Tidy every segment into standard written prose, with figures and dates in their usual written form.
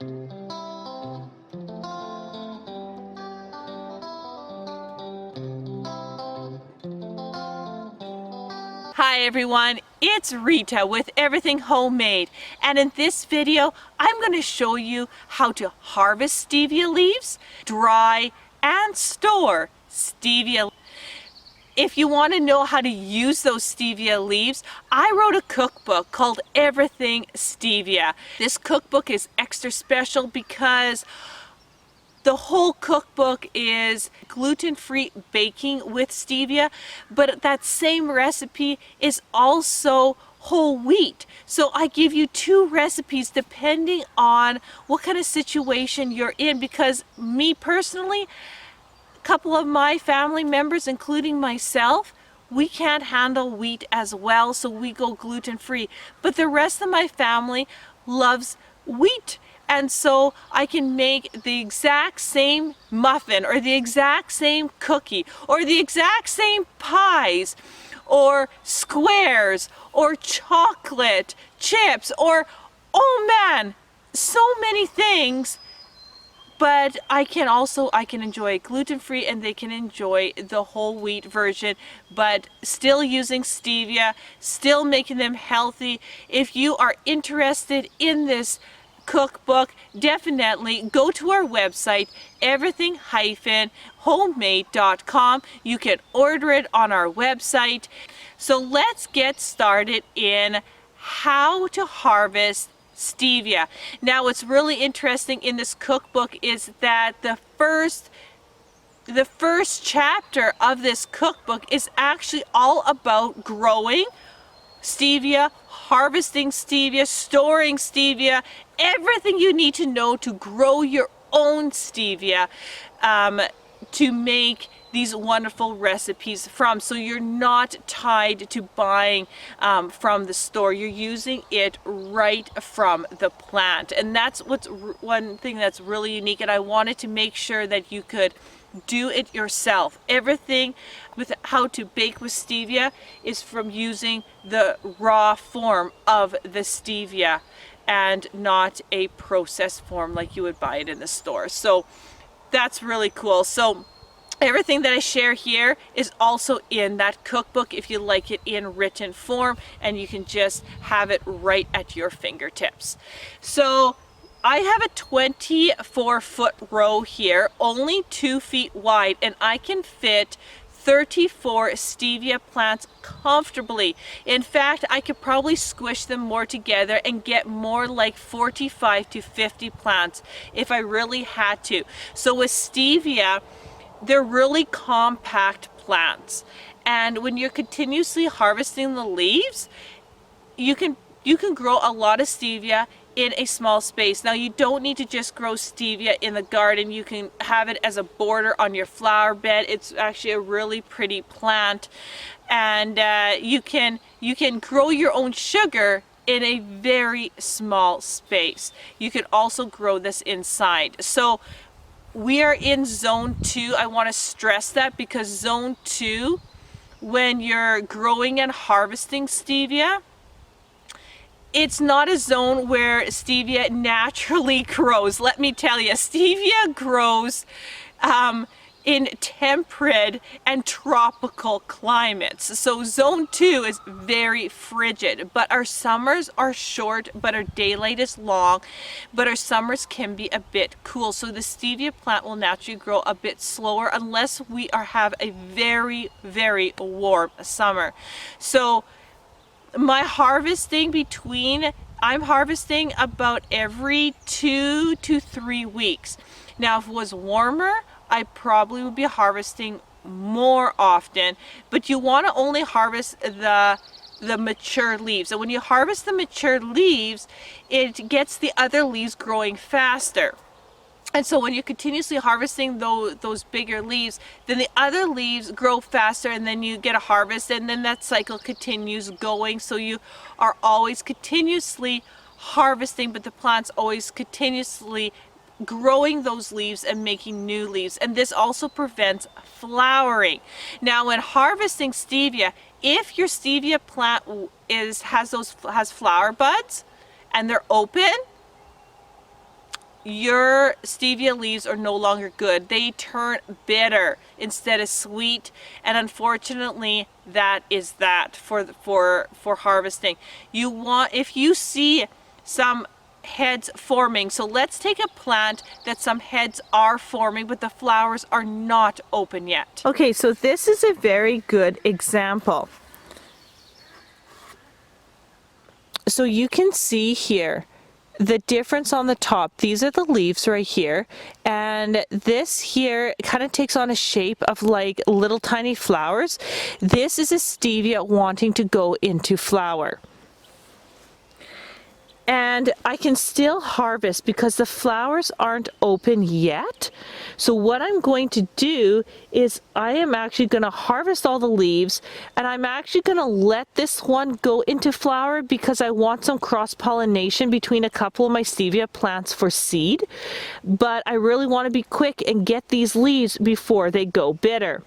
Hi everyone, it's Rita with Everything Homemade, and in this video I'm going to show you how to harvest stevia leaves, dry and store stevia. If you want to know how to use those stevia leaves, I wrote a cookbook called Everything Stevia. This cookbook is extra special because the whole cookbook is gluten-free baking with stevia, but that same recipe is also whole wheat. So I give you two recipes depending on what kind of situation you're in, because me personally, a couple of my family members, including myself, we can't handle wheat as well, so we go gluten-free. But the rest of my family loves wheat. And so I can make the exact same muffin or the exact same cookie or the exact same pies or squares or chocolate chips or, oh man, so many things. But I can enjoy gluten-free, and they can enjoy the whole wheat version, but still using stevia, still making them healthy. If you are interested in this cookbook, definitely go to our website, everything-homemade.com. You can order it on our website. So let's get started in how to harvest stevia. Now, what's really interesting in this cookbook is that the first chapter of this cookbook is actually all about growing stevia, harvesting stevia, storing stevia, everything you need to know to grow your own stevia, to make these wonderful recipes from. So you're not tied to buying from the store. You're using it right from the plant. And that's one thing that's really unique. And I wanted to make sure that you could do it yourself. Everything with how to bake with stevia is from using the raw form of the stevia and not a processed form like you would buy it in the store. So that's really cool. So everything that I share here is also in that cookbook if you like it in written form, and you can just have it right at your fingertips. So I have a 24-foot row here, only 2 feet wide, and I can fit 34 stevia plants comfortably. In fact, I could probably squish them more together and get more like 45 to 50 plants if I really had to. So with stevia, they're really compact plants, and when you're continuously harvesting the leaves, you can grow a lot of stevia in a small space. Now, you don't need to just grow stevia in the garden. You can have it as a border on your flower bed. It's actually a really pretty plant, and you can grow your own sugar in a very small space. You can also grow this inside. So we are in zone 2. I want to stress that because zone 2, when you're growing and harvesting stevia, it's not a zone where stevia naturally grows. Let me tell you, stevia grows in temperate and tropical climates. So zone 2 is very frigid, but our summers are short, but our daylight is long, but our summers can be a bit cool. So the stevia plant will naturally grow a bit slower unless we have a very, very warm summer. So my harvesting I'm harvesting about every 2 to 3 weeks. Now, if it was warmer, I probably would be harvesting more often, but you want to only harvest the mature leaves. And when you harvest the mature leaves, it gets the other leaves growing faster. And so when you're continuously harvesting those bigger leaves, then the other leaves grow faster, and then you get a harvest, and then that cycle continues going. So you are always continuously harvesting, but the plant's always continuously growing those leaves and making new leaves. And this also prevents flowering. Now, when harvesting stevia, if your stevia plant has flower buds and they're open, your stevia leaves are no longer good. They turn bitter instead of sweet, and unfortunately that is that for harvesting. You want, if you see some heads forming, so let's take a plant that some heads are forming but the flowers are not open yet. Okay, so this is a very good example. So you can see here the difference on the top. These are the leaves right here, and this here kind of takes on a shape of like little tiny flowers. This is a stevia wanting to go into flower. And I can still harvest because the flowers aren't open yet. So what I'm going to do is I am actually going to harvest all the leaves, and I'm actually going to let this one go into flower because I want some cross-pollination between a couple of my stevia plants for seed. But I really want to be quick and get these leaves before they go bitter.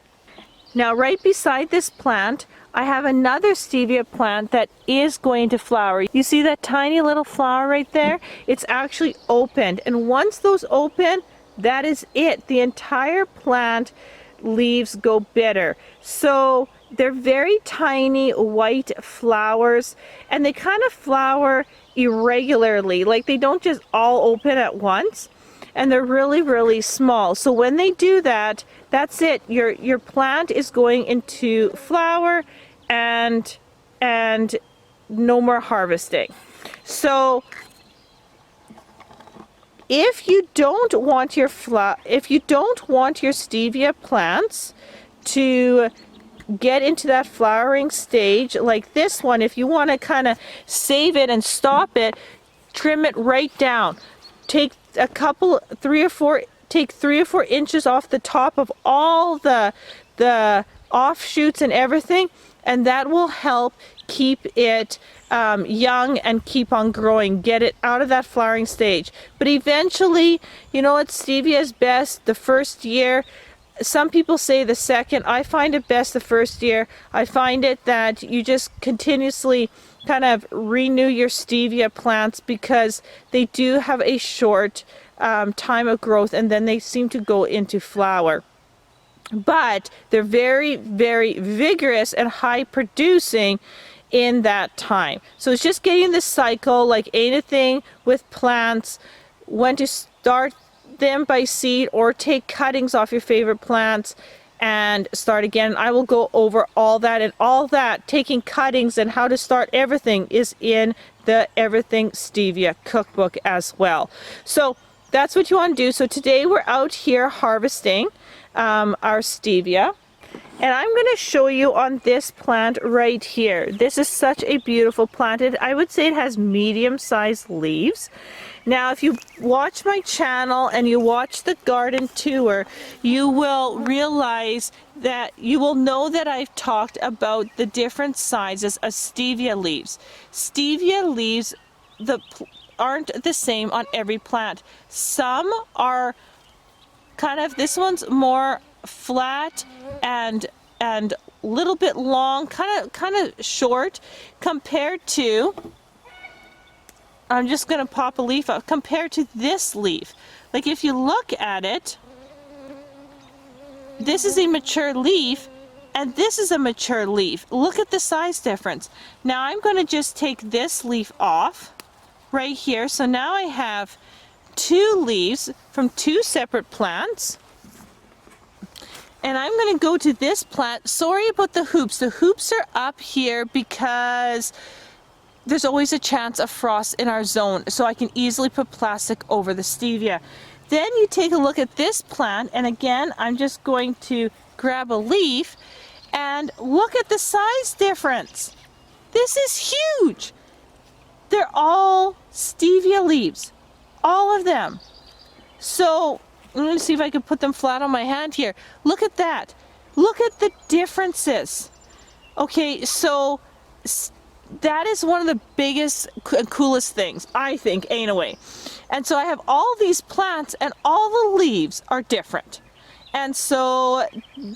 Now right beside this plant, I have another stevia plant that is going to flower. You see that tiny little flower right there? It's actually opened, and once those open, that is it. The entire plant leaves go bitter. So they're very tiny white flowers, and they kind of flower irregularly. Like they don't just all open at once. And they're really, really small. So when they do that, that's it. Your plant is going into flower, and no more harvesting. So if you don't want your stevia plants to get into that flowering stage like this one, if you want to kind of save it and stop it, trim it right down. Take a couple, 3 or 4 inches off the top of all the offshoots and everything, and that will help keep it young and keep on growing, get it out of that flowering stage. But eventually, you know what, stevia is best the first year. Some people say the second. I find it best the first year. I find it that you just continuously kind of renew your stevia plants because they do have a short time of growth, and then they seem to go into flower. But they're very, very vigorous and high producing in that time. So it's just getting the cycle, like anything with plants, when to start them by seed or take cuttings off your favorite plants and start again. I will go over all that, and all that, taking cuttings and how to start everything, is in the Everything Stevia cookbook as well. So that's what you want to do. So today we're out here harvesting our stevia, and I'm going to show you on this plant right here. This is such a beautiful plant. I would say it has medium-sized leaves. Now, if you watch my channel and you watch the garden tour, you will realize that you will know that I've talked about the different sizes of stevia leaves. Stevia leaves aren't the same on every plant. Some are kind of, this one's more flat and little bit long, kind of short, compared to, I'm just going to pop a leaf up, compared to this leaf. Like if you look at it, this is a mature leaf and this is a mature leaf. Look at the size difference. Now I'm going to just take this leaf off right here. So now I have 2 leaves from 2 separate plants. And I'm going to go to this plant. Sorry about the hoops. The hoops are up here because there's always a chance of frost in our zone, so I can easily put plastic over the stevia. Then you take a look at this plant, and again, I'm just going to grab a leaf and look at the size difference. This is huge. They're all stevia leaves, all of them. So I'm going to see if I can put them flat on my hand here. Look at that. Look at the differences. Okay, so that is one of the biggest and coolest things, I think, anyway. And so I have all these plants and all the leaves are different. And so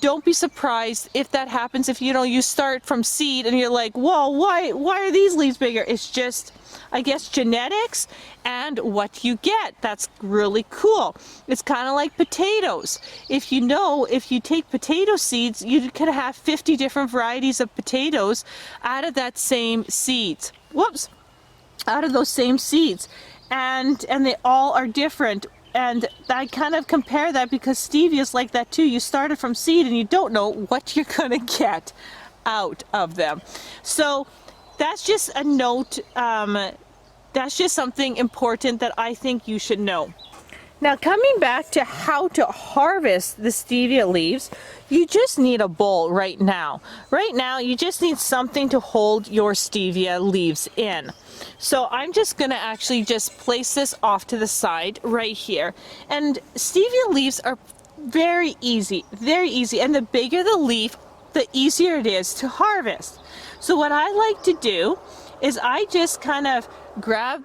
don't be surprised if that happens, if you start from seed and you're like, whoa, why are these leaves bigger? It's just, I guess, genetics and what you get. That's really cool. It's kind of like potatoes. If you take potato seeds, you could have 50 different varieties of potatoes out of that same seeds. Out of those same seeds. And they all are different. And I kind of compare that because stevia is like that too. You started from seed and you don't know what you're going to get out of them. So that's just a note. That's just something important that I think you should know. Now, coming back to how to harvest the stevia leaves, you just need a bowl right now. Right now, you just need something to hold your stevia leaves in. So I'm just going to actually just place this off to the side right here. And stevia leaves are very easy, and the bigger the leaf, the easier it is to harvest. So what I like to do is I just kind of grab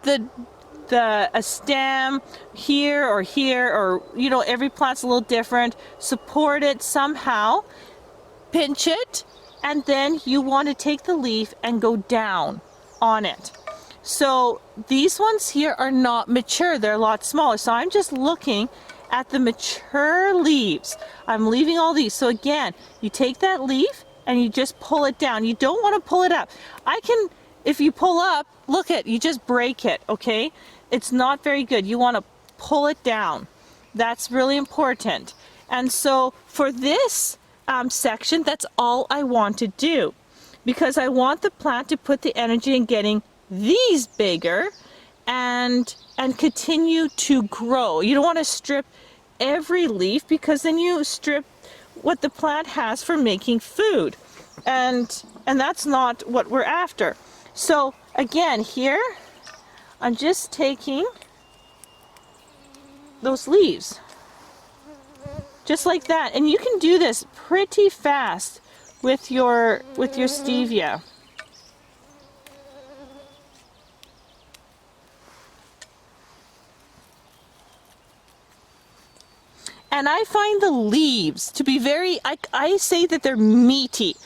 a stem here, or every plant's a little different, support it somehow, pinch it, and then you want to take the leaf and go down on it. So these ones here are not mature, they're a lot smaller. So I'm just looking at the mature leaves. I'm leaving all these. So again, you take that leaf and you just pull it down. You don't want to pull it up. If you pull up, you just break it, okay? It's not very good. You want to pull it down. That's really important. And so for this section, that's all I want to do, because I want the plant to put the energy in getting these bigger and continue to grow. You don't want to strip every leaf, because then you strip what the plant has for making food, and that's not what we're after. So again, here I'm just taking those leaves just like that, and you can do this pretty fast with your stevia. And I find the leaves to be I say that they're meaty,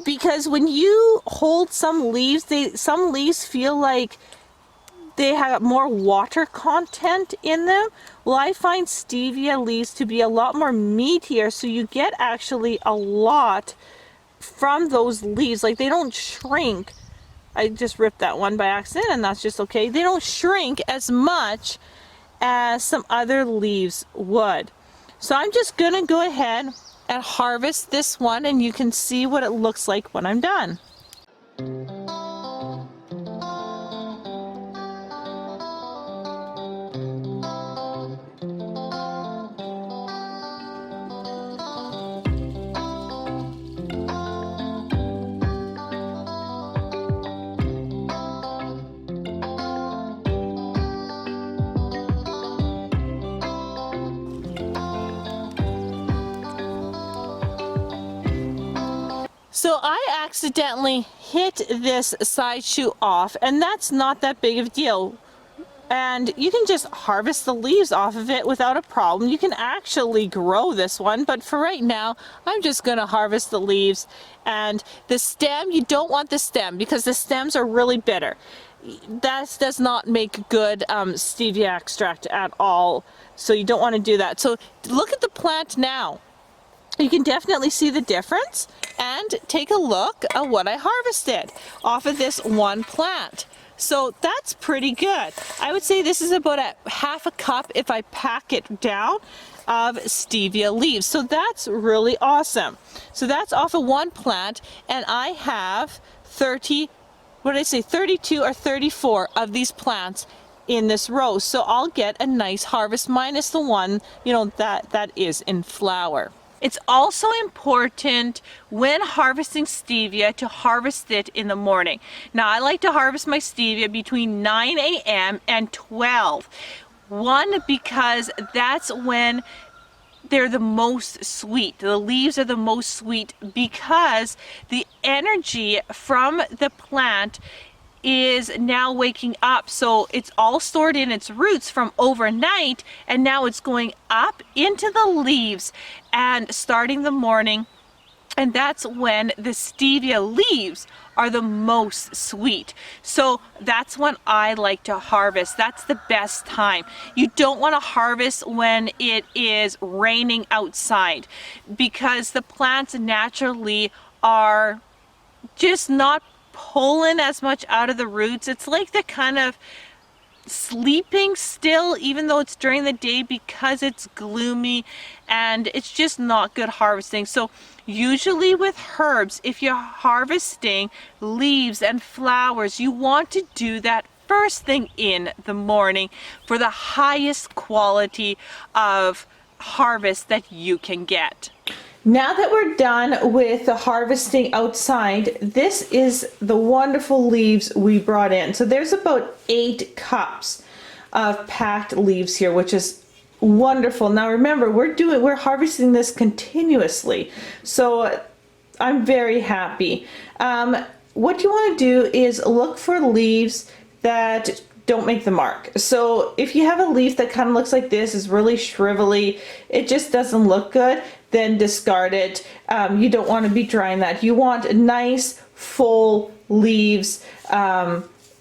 because when you hold some leaves feel like they have more water content in them. Well, I find stevia leaves to be a lot more meatier, so you get actually a lot from those leaves. Like, they don't shrink. I just ripped that one by accident, and that's just okay. They don't shrink as much as some other leaves would. So I'm just gonna go ahead and harvest this one, and you can see what it looks like when I'm done. So I accidentally hit this side shoot off, and that's not that big of a deal. And you can just harvest the leaves off of it without a problem. You can actually grow this one, but for right now, I'm just going to harvest the leaves. And the stem, you don't want the stem, because the stems are really bitter. That does not make good stevia extract at all, so you don't want to do that. So look at the plant now. You can definitely see the difference, and take a look at what I harvested off of this one plant. So that's pretty good. I would say this is about a half a cup, if I pack it down, of stevia leaves. So that's really awesome. So that's off of one plant, and I have 32 or 34 of these plants in this row. So I'll get a nice harvest, minus the one, that is in flower. It's also important when harvesting stevia to harvest it in the morning. Now, I like to harvest my stevia between 9 a.m. and 12. One, because that's when they're the most sweet. The leaves are the most sweet, because the energy from the plant is now waking up. So it's all stored in its roots from overnight, and now it's going up into the leaves and starting the morning. And that's when the stevia leaves are the most sweet. So that's when I like to harvest. That's the best time. You don't want to harvest when it is raining outside, because the plants naturally are just not pulling as much out of the roots. It's like they're kind of sleeping still, even though it's during the day, because it's gloomy, and it's just not good harvesting. So usually with herbs, if you're harvesting leaves and flowers, you want to do that first thing in the morning for the highest quality of harvest that you can get. Now that we're done with the harvesting outside, this is the wonderful leaves we brought in. So there's about 8 cups of packed leaves here, which is wonderful. Now remember, we're harvesting this continuously, so I'm very happy. What you want to do is look for leaves that don't make the mark. So if you have a leaf that kind of looks like this, is really shrivelly, it just doesn't look good, then discard it. You don't want to be drying that. You want nice full leaves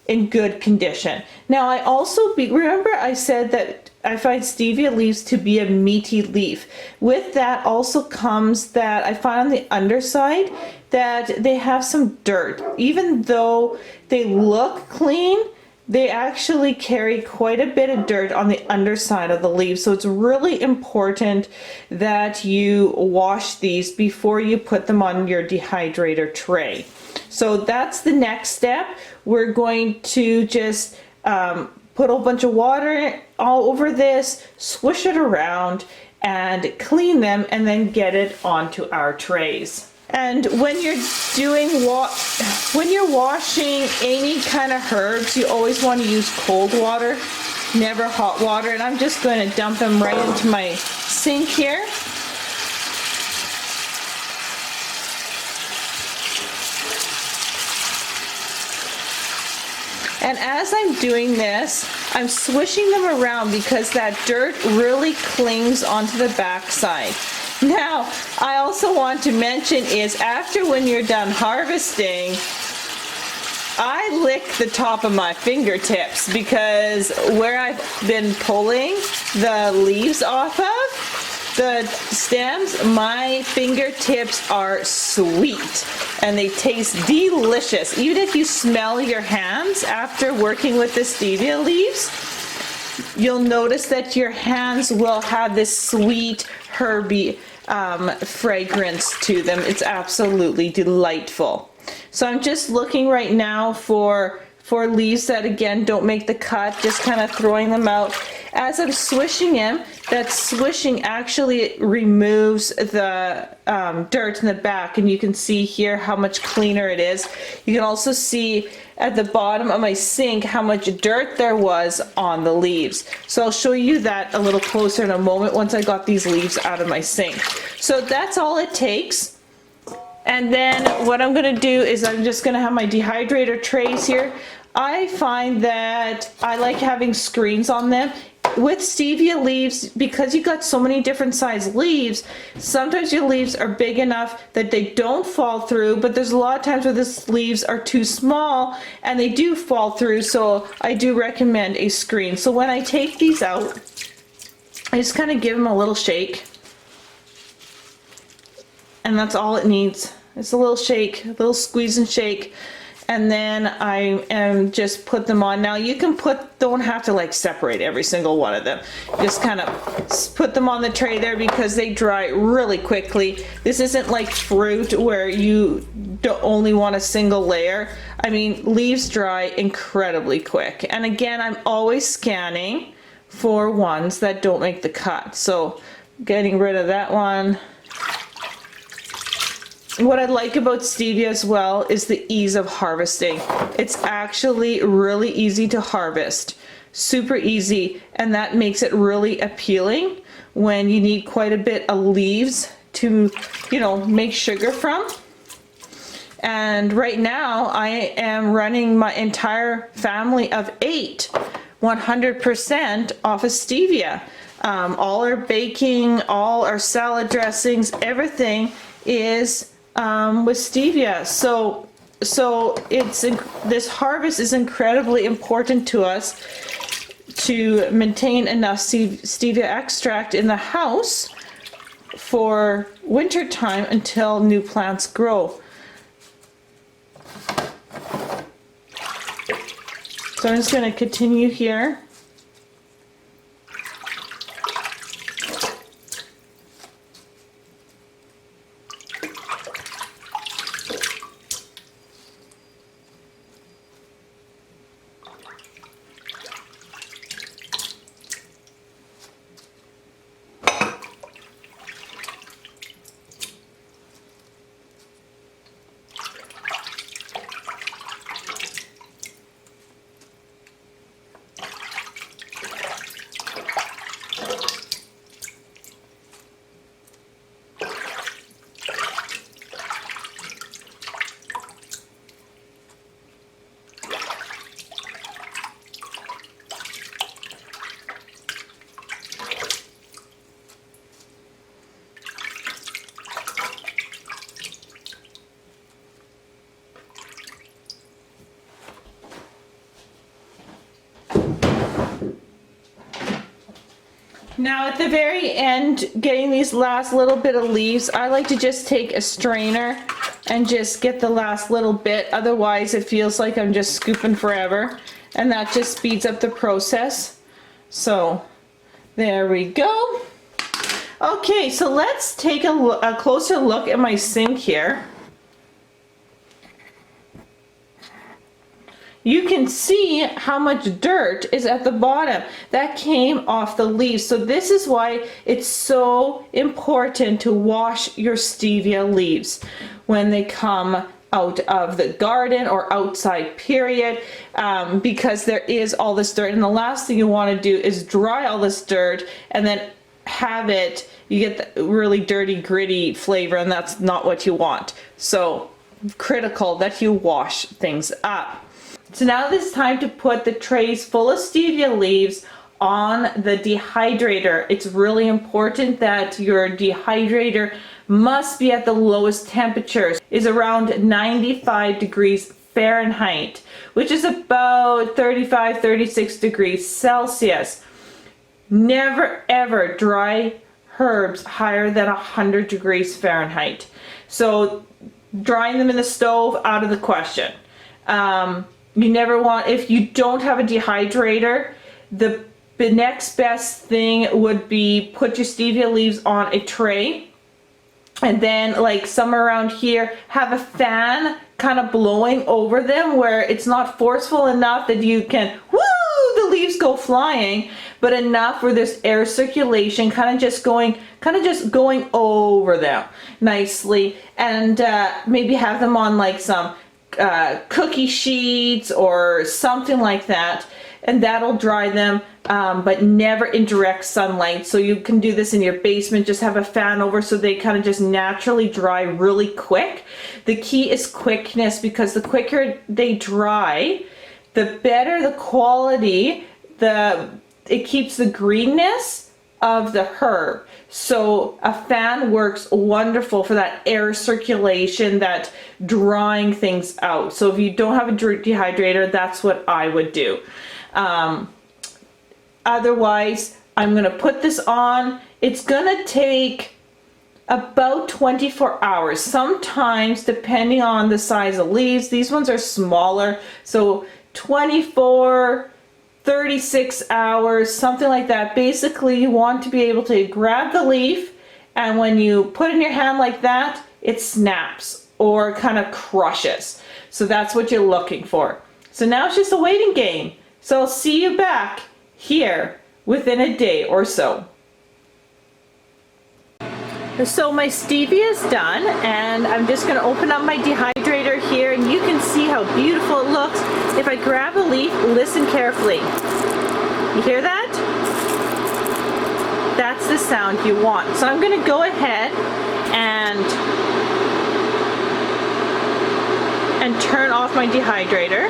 in good condition. Now I also remember I said that I find stevia leaves to be a meaty leaf. With that also comes that I find on the underside that they have some dirt. Even though they look clean, they actually carry quite a bit of dirt on the underside of the leaves. So it's really important that you wash these before you put them on your dehydrator tray. So that's the next step. We're going to just put a bunch of water all over this, swish it around, and clean them, and then get it onto our trays. And when you're washing any kind of herbs, you always want to use cold water, never hot water. And I'm just going to dump them right into my sink here. And as I'm doing this, I'm swishing them around because that dirt really clings onto the backside. Now, I also want to mention is after when you're done harvesting, I lick the top of my fingertips, because where I've been pulling the leaves off of, the stems, my fingertips are sweet and they taste delicious. Even if you smell your hands after working with the stevia leaves, you'll notice that your hands will have this sweet herby fragrance to them. It's absolutely delightful. So I'm just looking right now for leaves that again don't make the cut, just kind of throwing them out. As I'm swishing them, that swishing actually removes the dirt in the back, and you can see here how much cleaner it is. You can also see at the bottom of my sink how much dirt there was on the leaves. So I'll show you that a little closer in a moment once I got these leaves out of my sink. So that's all it takes. And then what I'm going to do is I'm just going to have my dehydrator trays here. I find that I like having screens on them. With stevia leaves, because you got so many different size leaves, sometimes your leaves are big enough that they don't fall through, but there's a lot of times where the leaves are too small and they do fall through, so I do recommend a screen. So when I take these out, I just kind of give them a little shake, and that's all it needs. It's a little shake, a little squeeze and shake. And then I am just put them on. Now you can don't have to like separate every single one of them. Just kind of put them on the tray there because they dry really quickly. This isn't like fruit where you only want a single layer. I mean, leaves dry incredibly quick. And again, I'm always scanning for ones that don't make the cut. So getting rid of that one. What I like about stevia as well is the ease of harvesting. It's actually really easy to harvest, super easy, and that makes it really appealing when you need quite a bit of leaves to, make sugar from. And right now I am running my entire family of 8 100% off of stevia. All our baking, all our salad dressings, everything is with stevia. So this harvest is incredibly important to us to maintain enough stevia extract in the house for winter time until new plants grow. So I'm just going to continue here. Now at the very end, getting these last little bit of leaves, I like to just take a strainer and just get the last little bit. Otherwise it feels like I'm just scooping forever, and that just speeds up the process. So there we go. Okay, so let's take a closer look at my sink here. You can see how much dirt is at the bottom. That came off the leaves. So this is why it's so important to wash your stevia leaves when they come out of the garden or outside, period, because there is all this dirt. And the last thing you want to do is dry all this dirt and then have it, you get the really dirty, gritty flavor, and that's not what you want. So critical that you wash things up. So now it's time to put the trays full of stevia leaves on the dehydrator. It's really important that your dehydrator must be at the lowest temperatures, is around 95 degrees Fahrenheit, which is about 35, 36 degrees Celsius. Never ever dry herbs higher than 100 degrees Fahrenheit. So drying them in the stove, out of the question. You never want, if you don't have a dehydrator, the next best thing would be put your stevia leaves on a tray, and then like somewhere around here, have a fan kind of blowing over them where it's not forceful enough that you can, woo, the leaves go flying, but enough where there's air circulation kind of just going over them nicely, and maybe have them on like some cookie sheets or something like that, and that'll dry them, but never in direct sunlight. So you can do this in your basement, just have a fan over so they kind of just naturally dry really quick. The key is quickness, because the quicker they dry, the better the quality, it keeps the greenness of the herb. So a fan works wonderful for that air circulation, that drying things out. So if you don't have a dehydrator, that's what I would do. Otherwise, I'm going to put this on. It's going to take about 24 hours. Sometimes, depending on the size of leaves, these ones are smaller. So 24, 36 hours, something like that. Basically, you want to be able to grab the leaf, and when you put it in your hand like that, it snaps or kind of crushes. So that's what you're looking for. So now it's just a waiting game. So I'll see you back here within a day or so. So my stevia is done, and I'm just going to open up my dehydrator here, and you can see how beautiful it looks. If I grab a leaf, listen carefully. You hear that? That's the sound you want. So I'm going to go ahead and and turn off my dehydrator.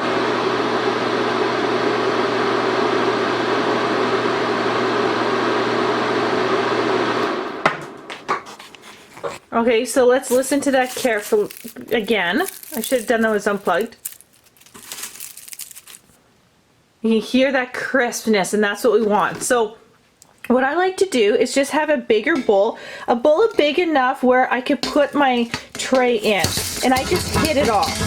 Okay, so let's listen to that carefully again. I should have done that was unplugged. You can hear that crispness, and that's what we want. So what I like to do is just have a bigger bowl, a bowl big enough where I could put my tray in, and I just hit it off.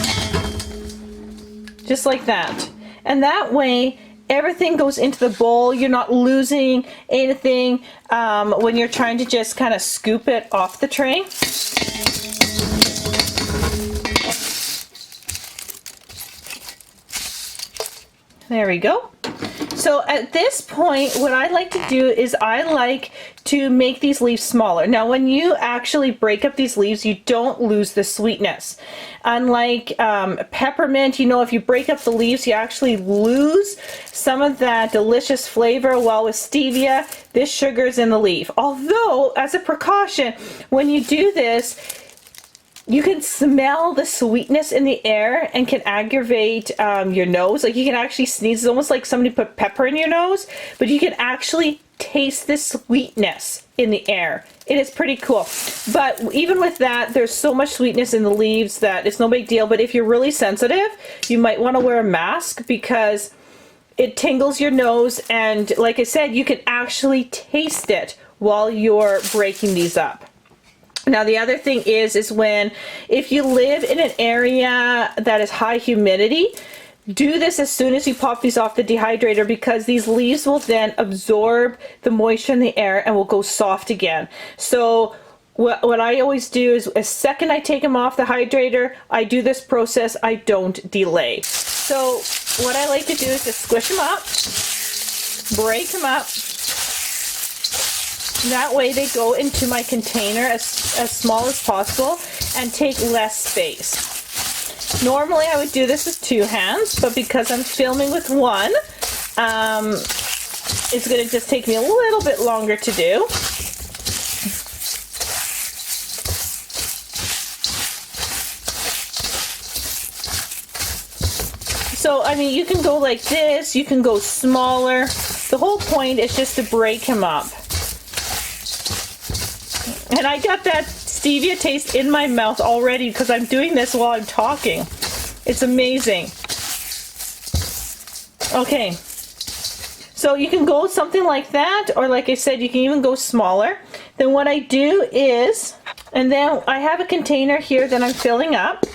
Just like that. And that way, everything goes into the bowl. You're not losing anything when you're trying to just kind of scoop it off the tray. There we go. So at this point, what I like to do is I like to make these leaves smaller. Now, when you actually break up these leaves, you don't lose the sweetness. Unlike peppermint, you know, if you break up the leaves, you actually lose some of that delicious flavor. While with stevia, this sugar is in the leaf. Although, as a precaution, when you do this, you can smell the sweetness in the air and can aggravate your nose. Like you can actually sneeze. It's almost like somebody put pepper in your nose, but you can actually taste the sweetness in the air. It is pretty cool. But even with that, there's so much sweetness in the leaves that it's no big deal. But if you're really sensitive, you might want to wear a mask because it tingles your nose. And like I said, you can actually taste it while you're breaking these up. Now the other thing is if you live in an area that is high humidity, do this as soon as you pop these off the dehydrator, because these leaves will then absorb the moisture in the air and will go soft again. So what I always do is as second I take them off the hydrator, I do this process. I don't delay. So what I like to do is just squish them up, break them up. That way they go into my container as small as possible and take less space. Normally I would do this with 2 hands, but because I'm filming with one, it's going to just take me a little bit longer to do. So, I mean, you can go like this, you can go smaller. The whole point is just to break them up. And I got that stevia taste in my mouth already because I'm doing this while I'm talking. It's amazing. Okay. So you can go something like that, or like I said, you can even go smaller. Then what I do is, and then I have a container here that I'm filling up.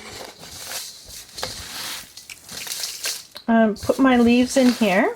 Put my leaves in here.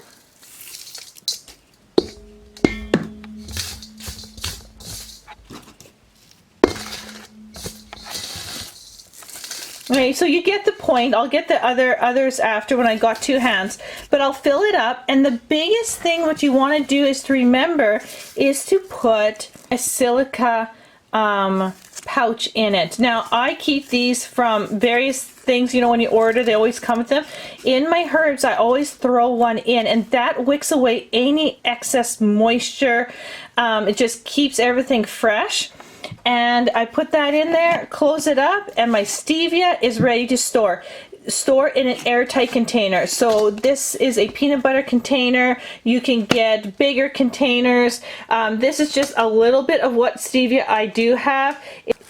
Okay, so you get the point. I'll get the others after when I got 2 hands, but I'll fill it up. And the biggest thing what you want to do is to remember is to put a silica pouch in it. Now I keep these from various things, you know, when you order they always come with them. In my herbs I always throw one in, and that wicks away any excess moisture. It just keeps everything fresh. And I put that in there, close it up, and my stevia is ready to store. Store in an airtight container. So this is a peanut butter container. You can get bigger containers. This is just a little bit of what stevia I do have.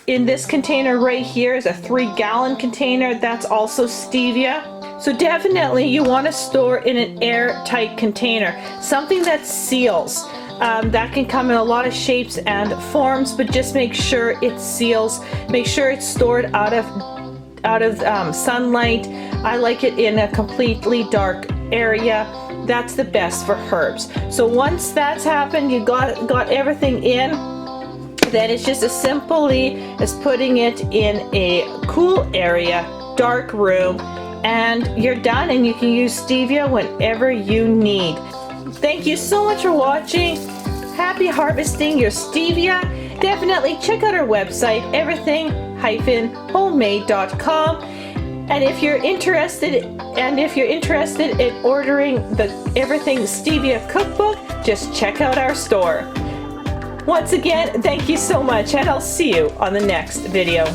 In this container right here is a 3-gallon container. That's also stevia. So definitely you want to store in an airtight container. Something that seals. That can come in a lot of shapes and forms, but just make sure it seals. Make sure it's stored out of sunlight. I like it in a completely dark area. That's the best for herbs. So once that's happened, you got everything in, then it's just as simply as putting it in a cool area, dark room, and you're done, and you can use stevia whenever you need. Thank you so much for watching. Happy harvesting your stevia. Definitely check out our website, everything-homemade.com. And if you're interested in ordering the Everything Stevia cookbook, just check out our store. Once again, thank you so much, and I'll see you on the next video.